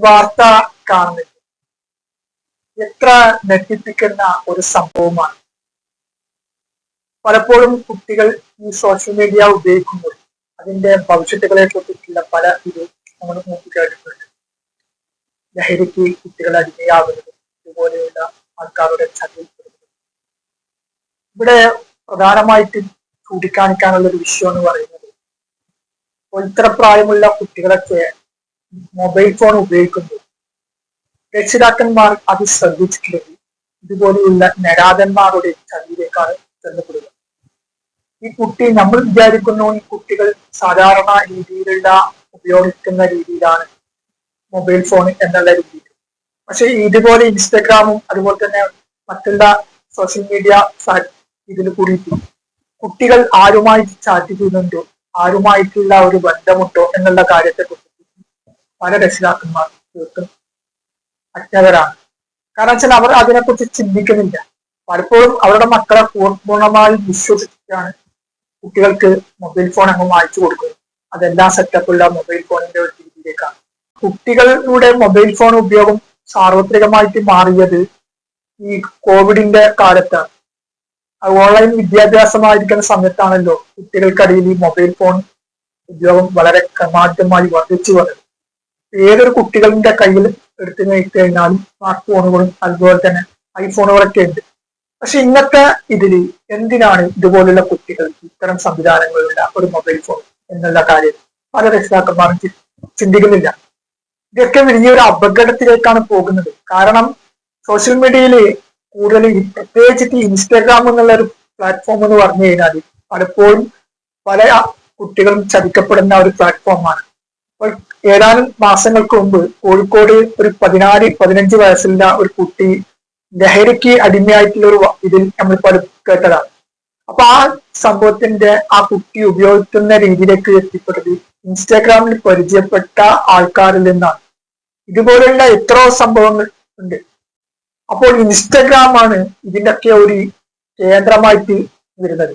വാർത്ത കാണുന്നത് എത്ര ഞെട്ടിപ്പിക്കുന്ന ഒരു സംഭവമാണ്. പലപ്പോഴും കുട്ടികൾ ഈ സോഷ്യൽ മീഡിയ ഉപയോഗിക്കുമ്പോൾ അതിന്റെ ഭവിഷ്യത്തുകളെ കുറിച്ചിട്ടുള്ള പല ഇത് നമ്മൾ മുമ്പ് കേട്ടിട്ടുണ്ട്. ലഹരിക്ക് കുട്ടികൾ അടിമയാകുന്നത്, ഇതുപോലെയുള്ള ആൾക്കാരുടെ ചതിപ്പെടുന്നത്. ഇവിടെ പ്രധാനമായിട്ട് ചൂണ്ടിക്കാണിക്കാനുള്ള ഒരു വിഷയം എന്ന് പറയുന്നത്, ഇത്ര പ്രായമുള്ള കുട്ടികളൊക്കെ മൊബൈൽ ഫോൺ ഉപയോഗിക്കുമ്പോൾ രക്ഷിതാക്കന്മാർ അത് ശ്രദ്ധിച്ചിട്ടുള്ളത് ഇതുപോലെയുള്ള നരാധന്മാരുടെ ചതിയിലേക്കാണ് ചെന്നപ്പെടുക. ഈ കുട്ടി, നമ്മൾ വിചാരിക്കുന്നു ഈ കുട്ടികൾ സാധാരണ രീതിയിലുള്ള ഉപയോഗിക്കുന്ന രീതിയിലാണ് മൊബൈൽ ഫോൺ എന്നുള്ള രീതിയിൽ. പക്ഷെ ഇതുപോലെ ഇൻസ്റ്റഗ്രാമും അതുപോലെ തന്നെ മറ്റുള്ള സോഷ്യൽ മീഡിയ ഇതിൽ കൂടി കുട്ടികൾ ആരുമായിട്ട് ചാറ്റ് ചെയ്യുന്നുണ്ടോ, ആരുമായിട്ടുള്ള ഒരു ബന്ധമുണ്ടോ എന്നുള്ള കാര്യത്തെ കുറിച്ച് പല രക്ഷിതാക്കന്മാർ തീർത്തും അജ്ഞതരാണ്. കാരണം വെച്ചാൽ അവർ അതിനെക്കുറിച്ച് ചിന്തിക്കുന്നില്ല. പലപ്പോഴും അവരുടെ മക്കളെ പൂർണ്ണമായി വിശ്വസിച്ചാണ് കുട്ടികൾക്ക് മൊബൈൽ ഫോൺ അങ്ങ് വാങ്ങിച്ചു കൊടുക്കുന്നത്. അതെല്ലാം സെറ്റപ്പുള്ള മൊബൈൽ ഫോണിന്റെ ഒരു രീതിയിലേക്കാണ്. കുട്ടികളുടെ മൊബൈൽ ഫോൺ ഉപയോഗം സാർവത്രികമായിട്ട് മാറിയത് ഈ കോവിഡിന്റെ കാലത്താണ്. ഓൺലൈൻ വിദ്യാഭ്യാസമായിരിക്കുന്ന സമയത്താണല്ലോ കുട്ടികൾക്കിടയിൽ ഈ മൊബൈൽ ഫോൺ ഉപയോഗം വളരെ ക്രമാതീതമായി വർദ്ധിച്ചു വന്നത്. ഏതൊരു കുട്ടികളുടെ കയ്യിൽ എടുത്തു കഴിഞ്ഞാലും സ്മാർട്ട് ഫോണുകളും അതുപോലെ തന്നെ ഐഫോണുകളൊക്കെ ഉണ്ട്. പക്ഷെ ഇന്നത്തെ ഇതില് എന്തിനാണ് ഇതുപോലുള്ള കുട്ടികൾ ഇത്തരം സംവിധാനങ്ങളുള്ള ഒരു മൊബൈൽ ഫോൺ എന്നുള്ള കാര്യം പല രക്ഷിതാക്കന്മാരും ചിന്തിക്കുന്നില്ല. ഇതൊക്കെ വലിയൊരു അപകടത്തിലേക്കാണ് പോകുന്നത്. കാരണം സോഷ്യൽ മീഡിയയില് കൂടുതൽ പ്രത്യേകിച്ചിട്ട് ഇൻസ്റ്റാഗ്രാം എന്നുള്ള ഒരു പ്ലാറ്റ്ഫോം എന്ന് പറഞ്ഞു കഴിഞ്ഞാൽ പലപ്പോഴും പല കുട്ടികളും ചതിക്കപ്പെടുന്ന ഒരു പ്ലാറ്റ്ഫോമാണ്. അപ്പോൾ ഏതാനും മാസങ്ങൾക്ക് മുമ്പ് കോഴിക്കോട് ഒരു 14-15 വയസ്സുള്ള ഒരു കുട്ടി ലഹരിക്ക് അടിമയായിട്ടുള്ള ഒരു ഇതിൽ നമ്മൾ കേട്ടതാണ്. അപ്പൊ ആ സംഭവത്തിന്റെ ആ കുട്ടി ഉപയോഗിക്കുന്ന രീതിയിലേക്ക് എത്തിപ്പെട്ടത് ഇൻസ്റ്റാഗ്രാമിൽ പരിചയപ്പെട്ട ആൾക്കാരിൽ നിന്നാണ്. ഇതുപോലെയുള്ള എത്രയോ സംഭവങ്ങൾ ഉണ്ട്. അപ്പോൾ ഇൻസ്റ്റഗ്രാമാണ് ഇതിന്റെയൊക്കെ ഒരു കേന്ദ്രമായിട്ട് വരുന്നത്.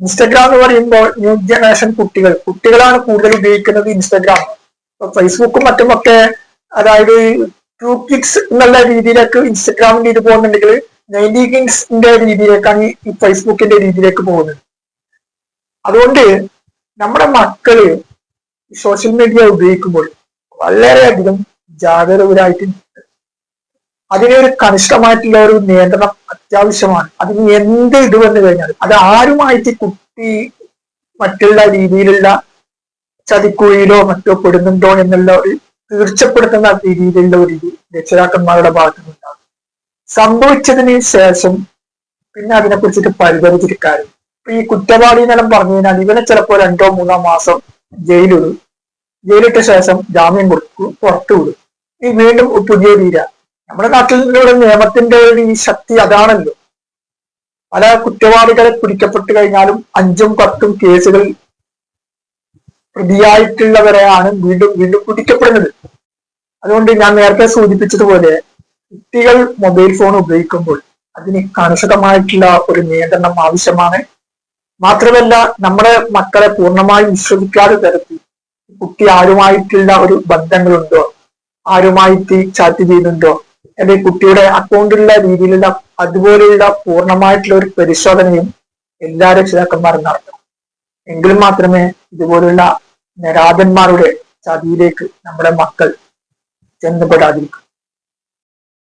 ഇൻസ്റ്റഗ്രാം എന്ന് പറയുമ്പോൾ ന്യൂ ജനറേഷൻ കുട്ടികളാണ് കൂടുതൽ ഉപയോഗിക്കുന്നത് ഇൻസ്റ്റഗ്രാം. ഇപ്പൊ ഫേസ്ബുക്കും മറ്റുമൊക്കെ, അതായത് 2 കിഡ്സ് എന്നുള്ള രീതിയിലേക്ക് ഇൻസ്റ്റഗ്രാമിന്റെ ഇത് പോകുന്നുണ്ടെങ്കിൽ 90 കിഡ്സിന്റെ രീതിയിലേക്കാണ് ഈ ഫേസ്ബുക്കിന്റെ രീതിയിലേക്ക് പോകുന്നത്. അതുകൊണ്ട് നമ്മുടെ മക്കള് സോഷ്യൽ മീഡിയ ഉപയോഗിക്കുമ്പോൾ വളരെയധികം ജാഗരൂകരായിട്ട് അതിനൊരു കണിഷ്ഠമായിട്ടുള്ള ഒരു നിയന്ത്രണം അത്യാവശ്യമാണ്. അതിന് എന്ത് ഇത് വന്നു കഴിഞ്ഞാൽ അത് ആരുമായിട്ട് കുട്ടി മറ്റുള്ള രീതിയിലുള്ള ചതിക്കുഴിയിലോ മറ്റോ പെടുന്നുണ്ടോ എന്നുള്ള ഒരു തീർച്ചപ്പെടുത്തുന്ന രീതിയിലുള്ള ഒരു ഇത് രക്ഷിതാക്കന്മാരുടെ ഭാഗത്തു നിന്നുണ്ടാകും. സംഭവിച്ചതിന് ശേഷം പിന്നെ അതിനെ കുറിച്ചിട്ട് പരിതപിച്ചിരിക്കാരും. ഈ കുറ്റവാളി എന്നെല്ലാം പറഞ്ഞു കഴിഞ്ഞാൽ ഇവനെ ചിലപ്പോൾ 2-3 മാസം ജയിലിട്ട ശേഷം ജാമ്യം കൊടുക്കും, പുറത്തു വിടും. ഈ വീണ്ടും പുതിയ തീര. നമ്മുടെ നാട്ടിലുള്ള നിയമത്തിന്റെ ഒരു ശക്തി അതാണല്ലോ. പല കുറ്റവാളികളെ പിടിക്കപ്പെട്ടു കഴിഞ്ഞാലും 5-10 കേസുകൾ പ്രതിയായിട്ടുള്ളവരെയാണ് വീണ്ടും വീണ്ടും പിടിക്കപ്പെടുന്നത്. അതുകൊണ്ട് ഞാൻ നേരത്തെ സൂചിപ്പിച്ചതുപോലെ കുട്ടികൾ മൊബൈൽ ഫോൺ ഉപയോഗിക്കുമ്പോൾ അതിന് കണിശമായിട്ടുള്ള ഒരു നിയന്ത്രണം ആവശ്യമാണ്. മാത്രമല്ല, നമ്മുടെ മക്കളെ പൂർണ്ണമായി വിശ്വസിക്കാതെ തരത്തിൽ കുട്ടി ആരുമായിട്ടുള്ള ഒരു ബന്ധങ്ങളുണ്ടോ, ആരുമായിട്ട് ചാറ്റ് ചെയ്യുന്നുണ്ടോ, അല്ലെങ്കിൽ കുട്ടിയുടെ അക്കൗണ്ടിലുള്ള രീതിയിലുള്ള അതുപോലെയുള്ള പൂർണ്ണമായിട്ടുള്ള ഒരു പരിശോധനയും എല്ലാ രക്ഷിതാക്കന്മാരും നടത്തണം. എങ്കിലും മാത്രമേ ഇതുപോലുള്ള നരാധന്മാരുടെ ചതിയിലേക്ക് നമ്മുടെ മക്കൾ ചെന്നപ്പെടാതിരിക്കും.